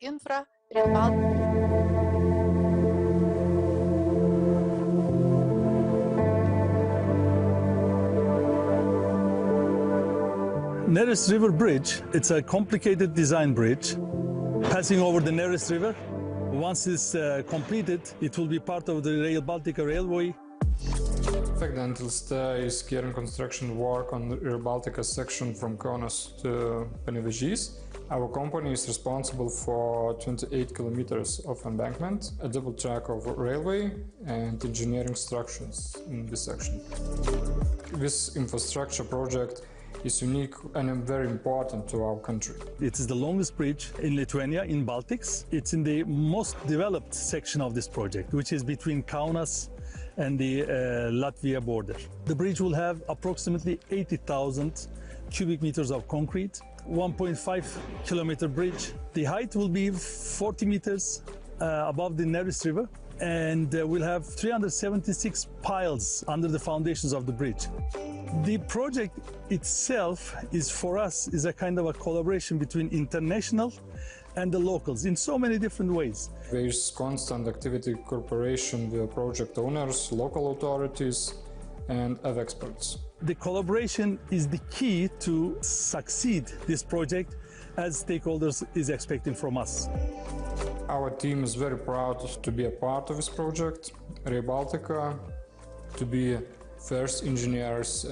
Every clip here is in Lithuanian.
Infra, Rail Baltica. Neris River Bridge, it's a complicated design bridge passing over the Neris River. Once it's completed, it will be part of the Rail Baltica railway. Fekdentilste is carrying construction work on the Rail Baltica section from Kaunas to Panevėžys. Our company is responsible for 28 kilometers of embankment, a double track of railway and engineering structures in this section. This infrastructure project is unique and very important to our country. It is the longest bridge in Lithuania, in Baltics. It's in the most developed section of this project, which is between Kaunas and the Latvia border. The bridge will have approximately 80,000 cubic meters of concrete, 1.5 kilometer bridge. The height will be 40 meters above the Neris River, and we'll have 376 piles under the foundations of the bridge. The project itself is, for us, is a kind of a collaboration between international and the locals in so many different ways. There is constant activity cooperation with project owners, local authorities and other experts. The collaboration is the key to succeed this project, as stakeholders is expecting from us. Our team is very proud to be a part of this project, Rail Baltica, to be first engineers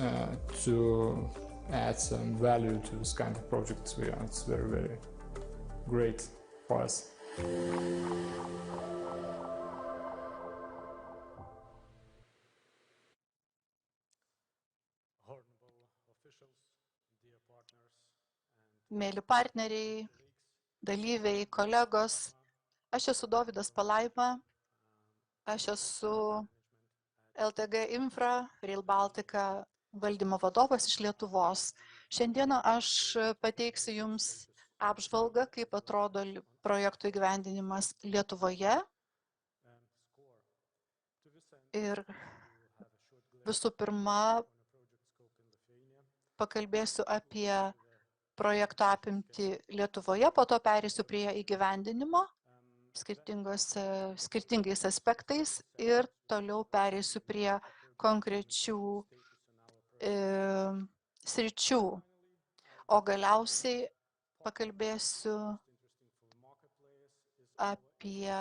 to add some value to this kind of projects. It's very, very great for us. Mėly partneriai, dalyviai, kolegos, aš esu Dovydas Palaima, aš esu LTG Infra, Rail Baltica valdymo vadovas iš Lietuvos. Šiandieną aš pateiksiu Jums apžvalgą, kaip atrodo projektų įgyvendinimas Lietuvoje. Ir visų pirma, pakalbėsiu apie projekto apimtį Lietuvoje, po to pereisiu prie įgyvendinimo skirtingais aspektais ir toliau pereisiu prie konkrečių sričių. O galiausiai pakalbėsiu apie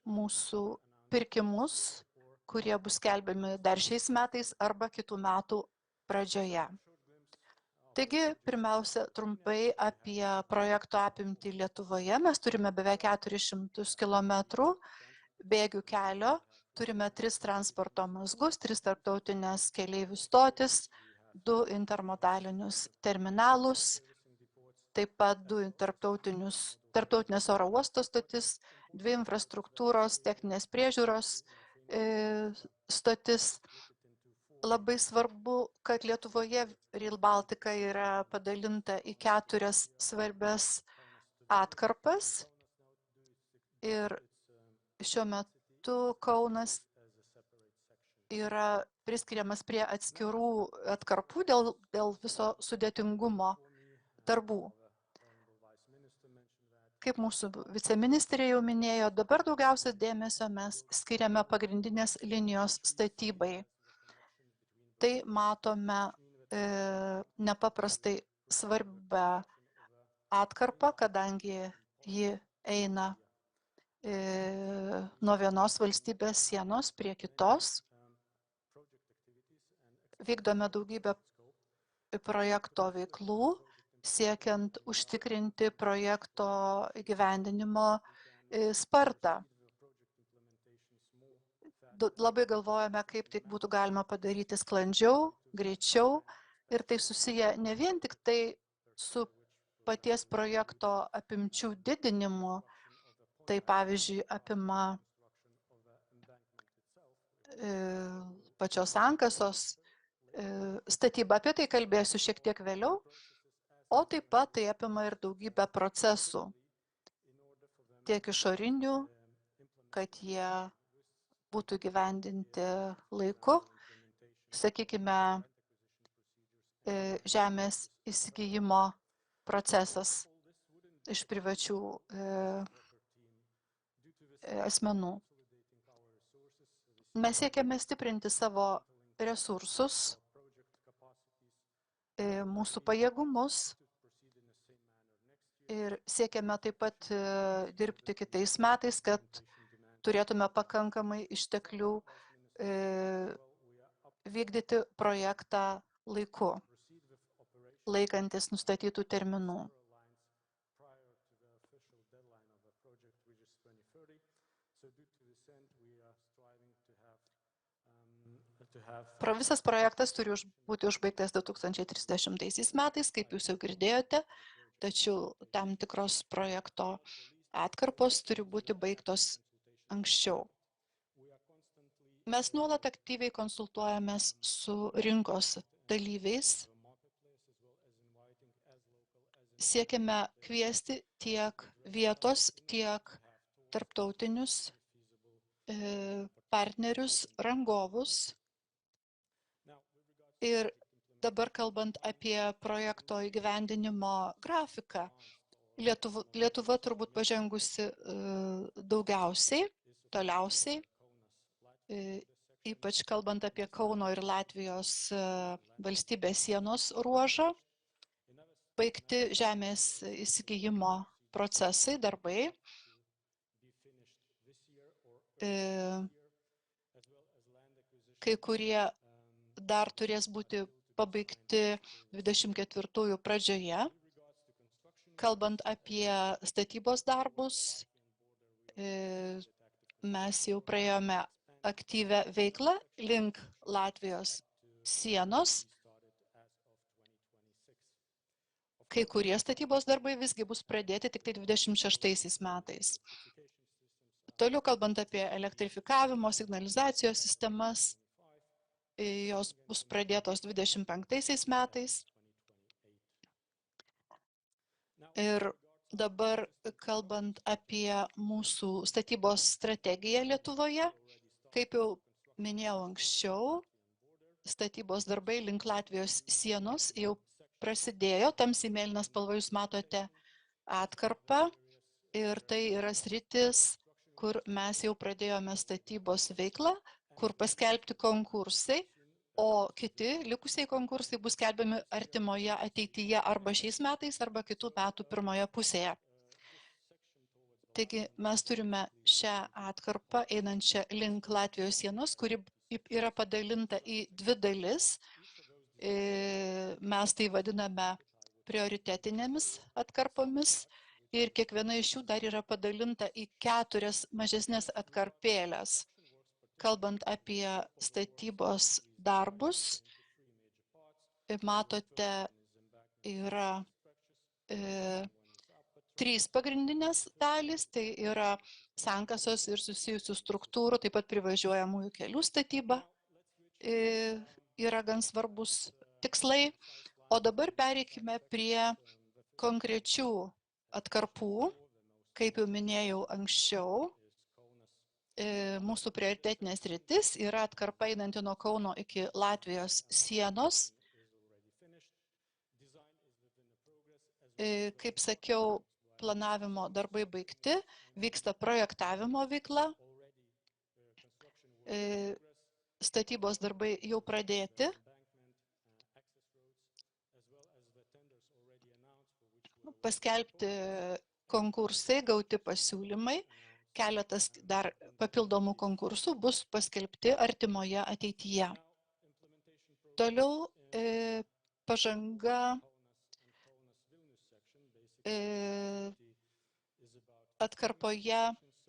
mūsų pirkimus, kurie bus skelbiami dar šiais metais arba kitų metų pradžioje. Taigi, pirmiausia, trumpai apie projekto apimtį Lietuvoje. Mes turime beveik 400 km bėgių kelio, turime 3 transporto mazgus, 3 tarptautinės keleivių stotis, 2 intermodalinius terminalus, taip pat 2 tarptautinės oro uosto stotis, 2 infrastruktūros, techninės priežiūros stotis. Labai svarbu, kad Lietuvoje Rail Baltica yra padalinta į 4 svarbias atkarpas ir šiuo metu Kaunas yra priskiriamas prie atskirų atkarpų dėl viso sudėtingumo darbų. Kaip mūsų viceministrė jau minėjo, dabar daugiausia dėmesio mes skiriame pagrindinės linijos statybai. Tai matome nepaprastai svarbią atkarpą, kadangi ji eina nuo vienos valstybės sienos prie kitos. Vykdome daugybę projekto veiklų, siekiant užtikrinti projekto įgyvendinimo spartą. Labai galvojame, kaip tai būtų galima padaryti sklandžiau, greičiau ir tai susiję ne vien tik tai su paties projekto apimčių didinimu, tai pavyzdžiui apima pačios sankasos statybą, apie tai kalbėsiu šiek tiek vėliau, o taip pat tai apima ir daugybę procesų, tiek išorinių, kad jie būtų gyvendinti laiku, sakykime, žemės įsigijimo procesas. iš privačių asmenų. Mes siekiame stiprinti savo resursus, mūsų pajėgumus ir siekiame taip pat dirbti kitais metais, kad turėtume pakankamai išteklių vykdyti projektą laiku, laikantis nustatytų terminų. Visas projektas turi būti užbaigtas 2030 metais, kaip jūs jau girdėjote, tačiau tam tikros projekto atkarpos turi būti baigtos anksčiau. Mes nuolat aktyviai konsultuojamės su rinkos dalyviais, siekiame kviesti tiek vietos, tiek tarptautinius partnerius, rangovus. Ir dabar kalbant apie projekto įgyvendinimo grafiką, Lietuva turbūt pažengusi daugiausiai, toliausiai, ypač kalbant apie Kauno ir Latvijos valstybės sienos ruožą, baigti žemės įsigijimo procesai, darbai. Kai kurie dar turės būti pabaigti 24 pradžioje. Kalbant apie statybos darbus, mes jau praėjome aktyvę veiklą link Latvijos sienos. Kai kurie statybos darbai visgi bus pradėti tik tai 26 metais. Toliau kalbant apie elektrifikavimo, signalizacijos sistemas, jos bus pradėtos 25 metais. Ir dabar kalbant apie mūsų statybos strategiją Lietuvoje, kaip jau minėjau anksčiau, statybos darbai link Latvijos sienos jau prasidėjo, tamsiai mėlyna spalva jūs matote atkarpą ir tai yra sritis, kur mes jau pradėjome statybos veiklą, kur paskelbti konkursai, o kiti likusiai konkursai bus skelbiami artimoje ateityje arba šiais metais, arba kitų metų pirmoje pusėje. Taigi mes turime šią atkarpą einančią link Latvijos sienos, kuri yra padalinta į dvi dalis. Mes tai vadiname prioritetinėmis atkarpomis ir kiekviena iš jų dar yra padalinta į 4 mažesnės atkarpėlės. Kalbant apie statybos darbus, matote, yra 3 pagrindinės dalys, tai yra sankasos ir susijusių struktūrų, taip pat privažiuojamųjų kelių statyba yra gan svarbus tikslai. O dabar pereikime prie konkrečių atkarpų, kaip jau minėjau anksčiau. Mūsų prioritetinės sritis yra atkarpa einanti nuo Kauno iki Latvijos sienos. Kaip sakiau, planavimo darbai baigti, vyksta projektavimo veikla, statybos darbai jau pradėti. Paskelbti konkursai, gauti pasiūlymai. Keletas dar papildomų konkursų bus paskelbti artimoje ateityje. Toliau pažanga atkarpoje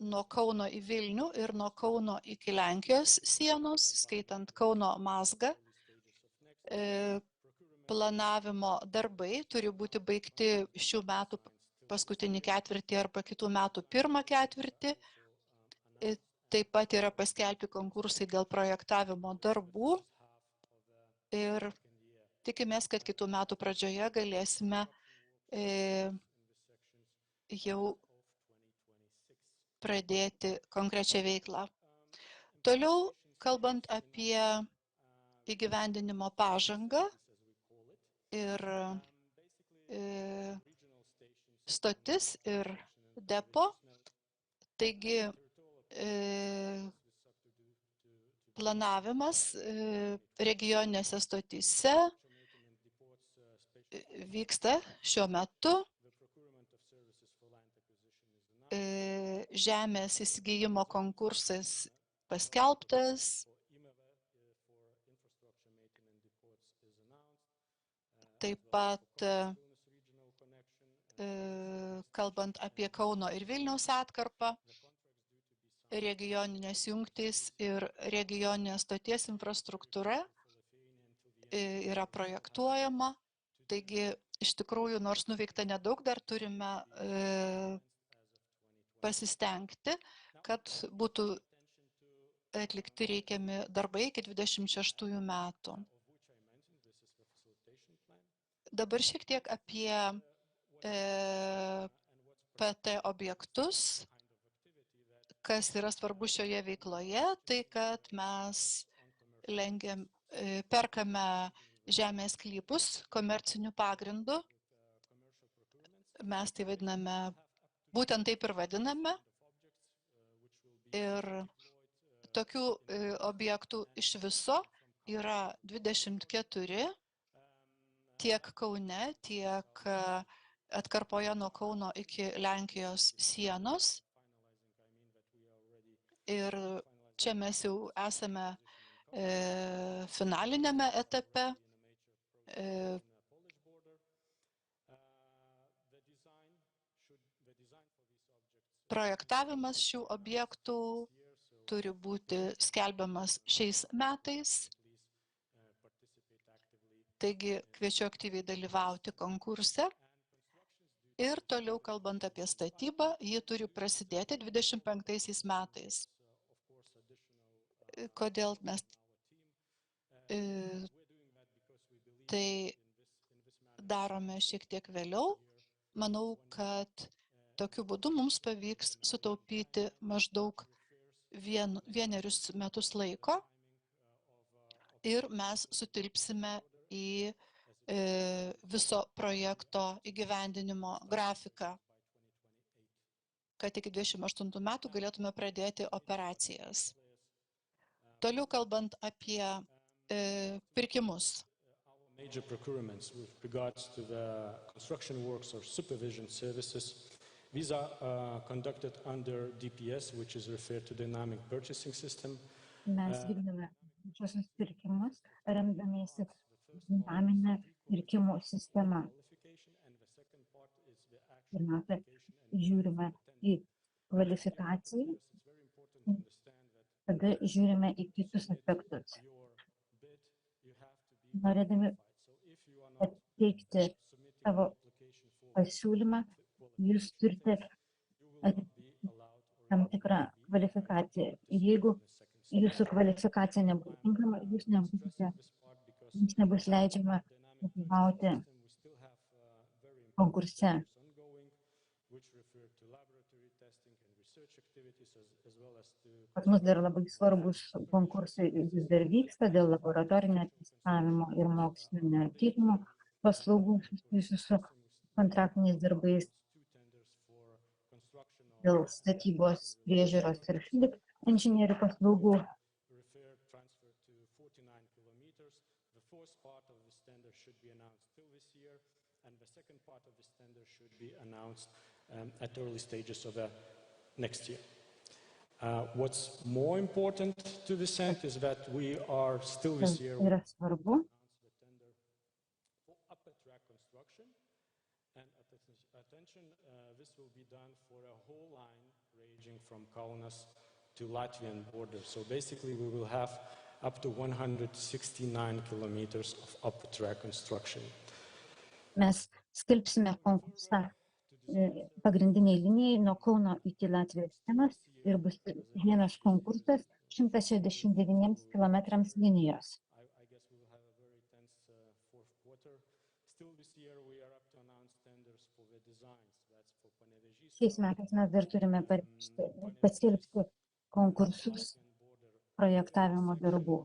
nuo Kauno į Vilnių ir nuo Kauno iki Lenkijos sienos, skaitant Kauno mazgą. Planavimo darbai turi būti baigti šių metų paskutinį ketvirtį arba kitų metų pirmą ketvirtį. Taip pat yra paskelbti konkursai dėl projektavimo darbų ir tikimės, kad kitų metų pradžioje galėsime jau pradėti konkrečią veiklą. Toliau, kalbant apie įgyvendinimo pažangą ir stotis ir depo. Taigi planavimas regioninėse stotyse vyksta šiuo metu. Žemės įsigijimo konkursas paskelbtas. Taip pat, kalbant apie Kauno ir Vilniaus atkarpą, regioninės jungtys ir regioninės stoties infrastruktūra yra projektuojama. Taigi, iš tikrųjų, nors nuveikta nedaug, dar turime pasistengti, kad būtų atlikti reikiami darbai iki 26 metų. Dabar šiek tiek apie PT objektus. Kas yra svarbu šioje veikloje, tai kad mes perkame žemės sklypus komerciniu pagrindu. Mes tai vadiname, būtent taip ir vadiname. Ir tokių objektų iš viso yra 24, tiek Kaune, tiek atkarpoje nuo Kauno iki Lenkijos sienos. Ir čia mes jau esame finalinėme etape. Projektavimas šių objektų turi būti skelbiamas šiais metais. Taigi kviečiu aktyviai dalyvauti konkurse. Ir toliau kalbant apie statybą, ji turi prasidėti 25 metais. Kodėl mes tai darome šiek tiek vėliau? Manau, kad tokiu būdu mums pavyks sutaupyti maždaug 1 metus laiko ir mes sutilpsime į viso projekto įgyvendinimo grafiką, kad iki 28 metų galėtume pradėti operacijas. Toliau kalbant apie pirkimus. Major procurements with regards to the construction works or supervision services. These are conducted under DPS, which is referred to Dynamic Purchasing System. Mes vykdome viešuosius pirkimus, remdamiesi dinaminę pirkimų sistemą. Pirmiausia, žiūrime į kvalifikaciją, tada žiūrime į kitus aspektus. Norėdami pateikti savo pasiūlymą, jūs turite tam tikrą kvalifikaciją. Jeigu jūsų kvalifikacija nebus tinkama, jums nebus leidžiama dalyvauti konkurse. Pas mus dar labai svarbus konkursai vis dar vyksta dėl laboratorinio testavimo ir mokslinio tyrimo paslaugų susijusių su kontraktiniais darbais, dėl statybos priežiūros ir inžinierių paslaugų. What's more important to this end is that we are still this year Yra svarbu, for upper track construction, and attention, this will be done for a whole line ranging from Kaunas to Latvian border. So basically we will have up to 169 kilometers of upper track construction. mes skelbsime konkursą pagrindiniai linijai nuo Kauno iki Latvijos sienos ir bus vienas konkursas 169 kilometrams linijos. Šiais metais mes dar turime paskelbti konkursus projektavimo darbų.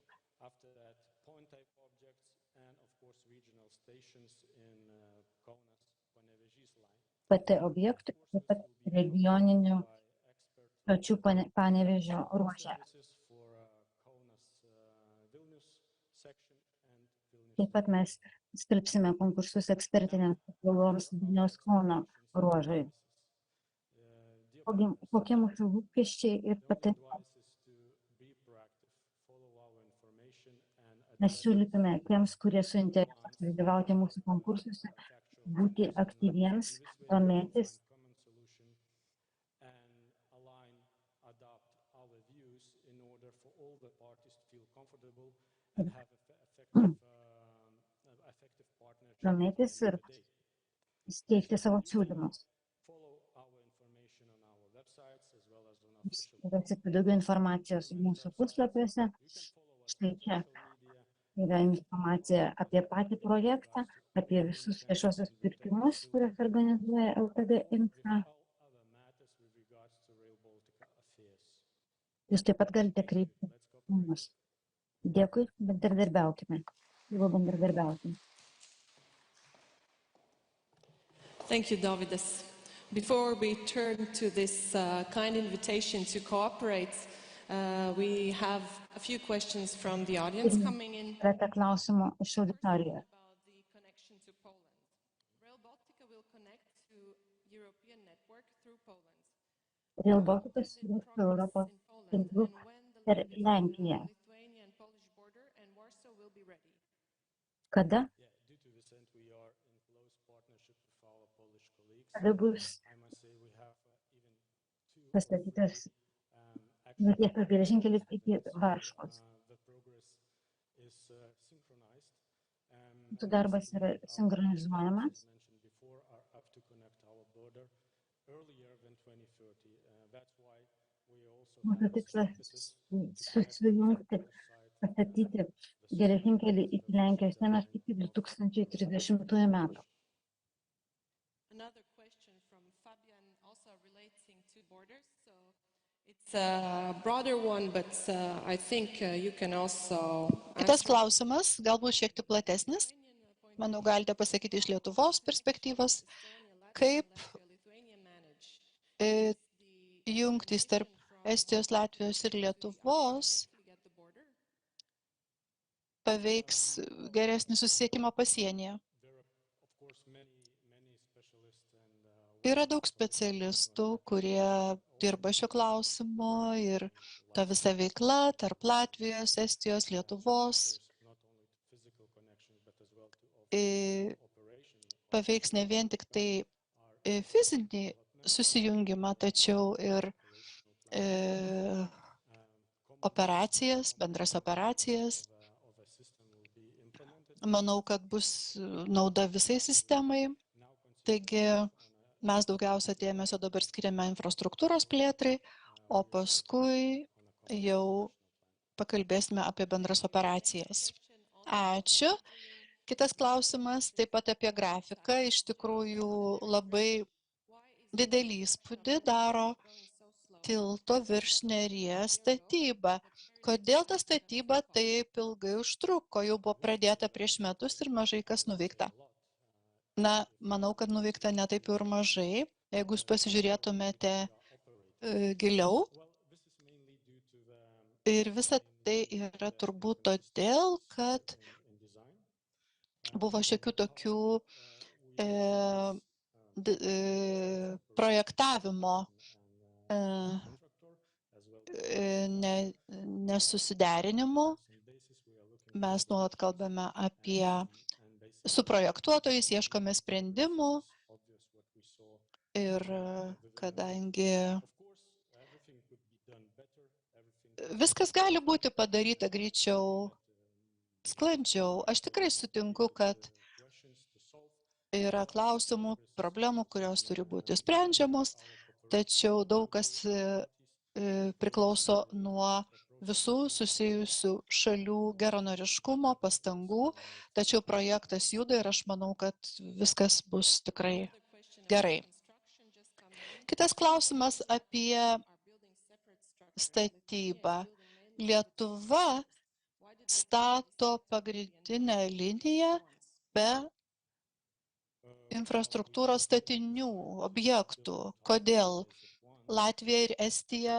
PT objektų, taip pat regioninių stočių Panevėžio ruože. Taip pat mes skelbsime konkursus ekspertinėms paslaugoms Vilniaus Kauno ruožui. Kokie mūsų lūkesčiai ir patarimai? Mes siūlytume tiems, kurie suinteresuoti dalyvauti mūsų konkursuose, būti aktyviems, domėtis ir steigti savo siūlymus. Rasite daugiau informacijos mūsų puslapiuose. Štai čia yra informacija apie patį projektą, apie visus viešosios pirkimus, kurios organizuoja LTD Infra. Jūs taip pat galite kreipti į mus. Dėkui, bendradarbiaukime. Jau bendradarbiaukime. Thank you, Dovydas. Before we turn to this kind invitation to cooperate, we have a few questions from the audience coming in. Keletą klausimų iš auditorijos. About the connection to Poland. Rail Baltica will connect to European network through Poland. Rail Baltica sujungs su Europos tinklu per Lenkiją. Lithuania and Polish border and Warsaw will be ready. Kada? Kada bus pastatytas nutiestas geležinkelis iki Varšuvos. Mūsų darbas yra sinchronizuojamas. Mūsų tikslas susijungti, pastatyti geležinkelį iki Lenkijos sienos iki 2030 metų. Another question from Fabian, also relating to borders. So it's a broader one, but I think you can also Kitas klausimas, galbūt šiek tiek platesnis. Manau, galite pasakyti iš Lietuvos perspektyvos, kaip jungtys tarp Estijos, Latvijos ir Lietuvos paveiks geresnį susisiekimą pasienyje. Yra daug specialistų, kurie dirba šio klausimu ir ta visa veikla tarp Latvijos, Estijos, Lietuvos paveiks ne vien tik tai fizinį susijungimą, tačiau ir operacijas, bendras operacijas. Manau, kad bus nauda visai sistemai. Taigi, mes daugiausia dėmesio dabar skiriame infrastruktūros plėtrai, o paskui jau pakalbėsime apie bendras operacijas. Ačiū. Kitas klausimas taip pat apie grafiką. Iš tikrųjų labai didelį įspūdį daro tilto virš Neries statyba. Kodėl ta statyba taip ilgai užtruko? Jau buvo pradėta prieš metus ir mažai kas nuveikta. Na, manau, kad nuveikta ne taip ir mažai. Jeigu jūs pasižiūrėtumėte giliau. Ir visa tai yra turbūt todėl, kad buvo šiokių tokių projektavimo nesusiderinimų. Mes nuolat kalbame apie su projektuotojais, ieškome sprendimų ir kadangi viskas gali būti padaryta greičiau, sklandžiau. Aš tikrai sutinku, kad yra klausimų, problemų, kurios turi būti sprendžiamos, tačiau daug kas priklauso nuo visų susijusių šalių geranoriškumo, pastangų, tačiau projektas juda ir aš manau, kad viskas bus tikrai gerai. Kitas klausimas apie statybą. Lietuva stato pagrindinę liniją be infrastruktūros statinių, objektų. Kodėl Latvija ir Estija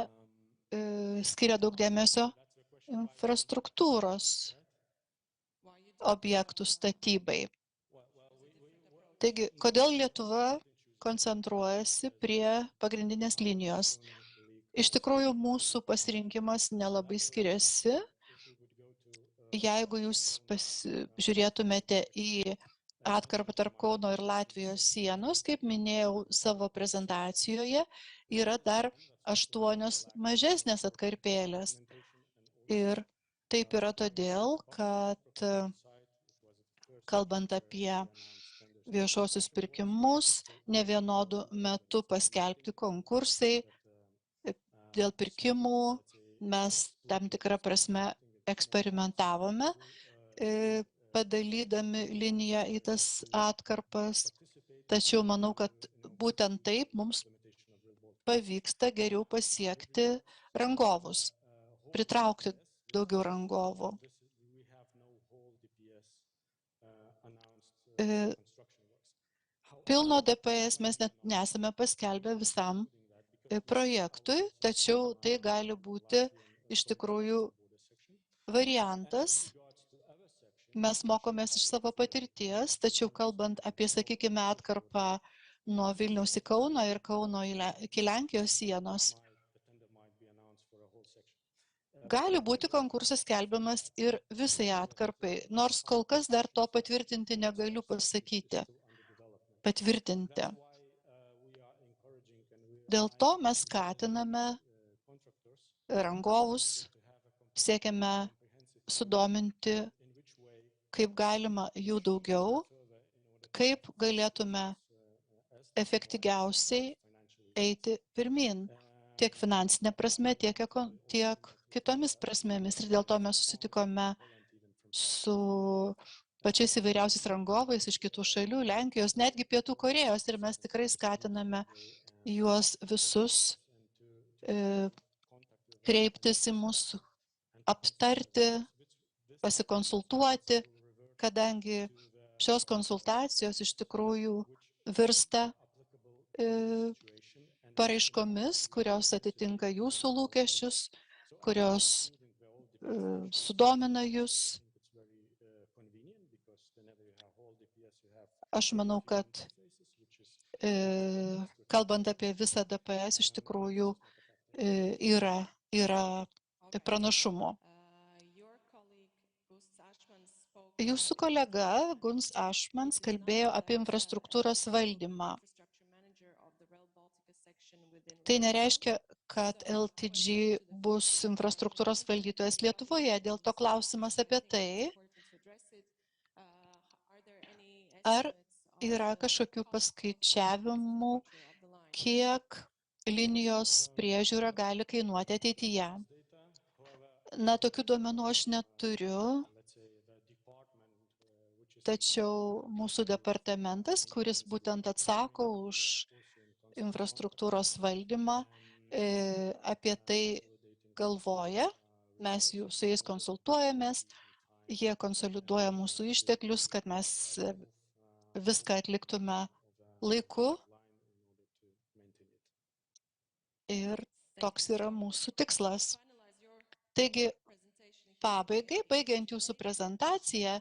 skiria daug dėmesio infrastruktūros objektų statybai. Taigi, kodėl Lietuva koncentruojasi prie pagrindinės linijos? Iš tikrųjų, mūsų pasirinkimas nelabai skiriasi. Jeigu jūs žiūrėtumėte į atkarpą tarp Kauno ir Latvijos sienos, kaip minėjau savo prezentacijoje, yra dar 8 mažesnės atkarpėlės. Ir taip yra todėl, kad kalbant apie viešuosius pirkimus, ne vienodų metų paskelbti konkursai dėl pirkimų, mes tam tikrą prasme eksperimentavome, padalydami liniją į tas atkarpas, tačiau manau, kad būtent taip mums pavyksta geriau pasiekti rangovus, pritraukti daugiau rangovų. Pilno DPS mes net nesame paskelbę visam projektui, tačiau tai gali būti iš tikrųjų variantas. Mes mokomės iš savo patirties, tačiau kalbant apie, sakykime, atkarpą nuo Vilniaus į Kauną ir Kauno iki Lenkijos sienos, gali būti konkursas skelbiamas ir visai atkarpai, nors kol kas dar to patvirtinti negaliu pasakyti. Dėl to mes skatiname rangovus, siekiame sudominti, kaip galima jų daugiau, kaip galėtume efektyviausiai eiti pirmin, tiek finansinė prasme, tiek kitomis prasmėmis. Ir dėl to mes susitikome su pačiais įvairiausiais rangovais iš kitų šalių, Lenkijos, netgi Pietų Korėjos, ir mes tikrai skatiname juos visus kreiptis į mūsų, aptarti, pasikonsultuoti, kadangi šios konsultacijos iš tikrųjų virsta paraiškomis, kurios atitinka jūsų lūkesčius, kurios sudomina jūs. Aš manau, kad kalbant apie visą DPS, iš tikrųjų yra pranašumo. Jūsų kolega Guns Ašmans kalbėjo apie infrastruktūros valdymą. Tai nereiškia, kad LTG bus infrastruktūros valdytojas Lietuvoje. Dėl to klausimas apie tai, ar yra kažkokių paskaičiavimų, kiek linijos priežiūra gali kainuoti ateityje. Na, tokių duomenų aš neturiu, tačiau mūsų departamentas, kuris būtent atsako už infrastruktūros valdymą, apie tai galvoja, mes su jais konsultuojamės, jie konsoliduoja mūsų išteklius, kad mes viską atliktume laiku. Ir toks yra mūsų tikslas. Taigi, pabaigai, baigiant jūsų prezentaciją,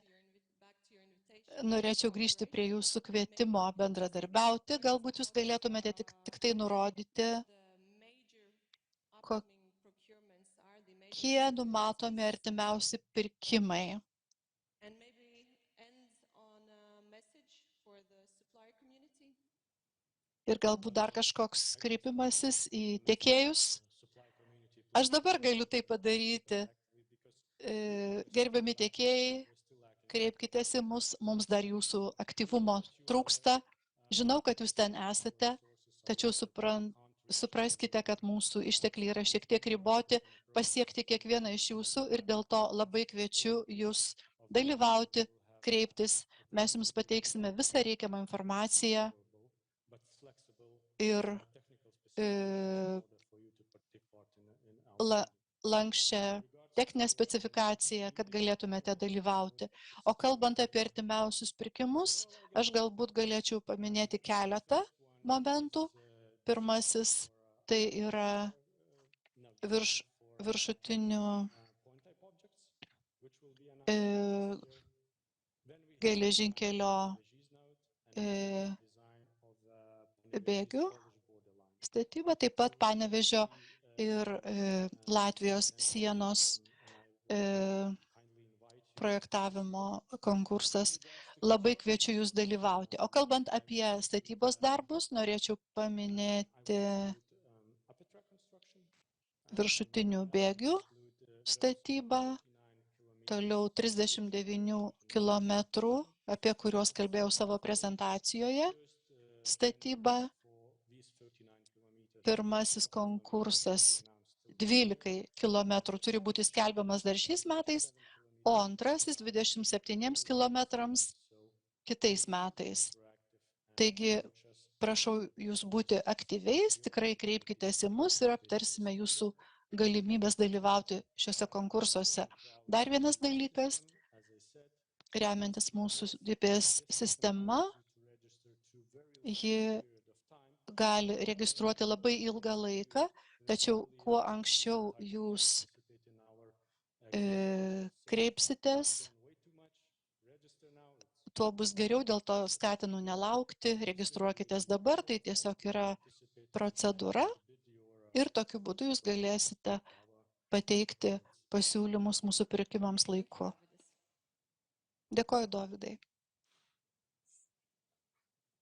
norėčiau grįžti prie jūsų kvietimo bendradarbiauti. Galbūt jūs galėtumėte tik tai nurodyti, kokie numatomi artimiausi pirkimai. Ir galbūt dar kažkoks kreipimasis į tiekėjus. Aš dabar galiu tai padaryti. Gerbiami tiekėjai, kreipkitės į mus, mums dar jūsų aktyvumo trūksta. Žinau, kad jūs ten esate, tačiau supraskite, kad mūsų ištekliai yra šiek tiek riboti, pasiekti kiekvieną iš jūsų ir dėl to labai kviečiu jūs dalyvauti, kreiptis. Mes jums pateiksime visą reikiamą informaciją ir lankščią techninę specifikaciją, kad galėtumėte dalyvauti. O kalbant apie artimiausius pirkimus, aš galbūt galėčiau paminėti keletą momentų. Pirmasis tai yra viršutinių geležinkelio bėgių statyba, taip pat Panevėžio ir Latvijos sienos projektavimo konkursas. Labai kviečiu jūs dalyvauti. O kalbant apie statybos darbus, norėčiau paminėti viršutinių bėgių statybą, toliau 39 kilometrų, apie kuriuos kalbėjau savo prezentacijoje, statybą. Pirmasis konkursas 12 kilometrų turi būti skelbiamas dar šiais metais, o antrasis 27 kilometrams kitais metais. Taigi, prašau jūs būti aktyviais, tikrai kreipkitės į mus ir aptarsime jūsų galimybės dalyvauti šiuose konkursuose. Dar vienas dalykas, remiantis mūsų GPS sistema, ji gali registruoti labai ilgą laiką, tačiau kuo anksčiau jūs kreipsitės, tuo bus geriau, dėl to skatinu nelaukti, registruokitės dabar, tai tiesiog yra procedūra ir tokiu būdu jūs galėsite pateikti pasiūlymus mūsų pirkimams laiku. Dėkoju, Dovydai.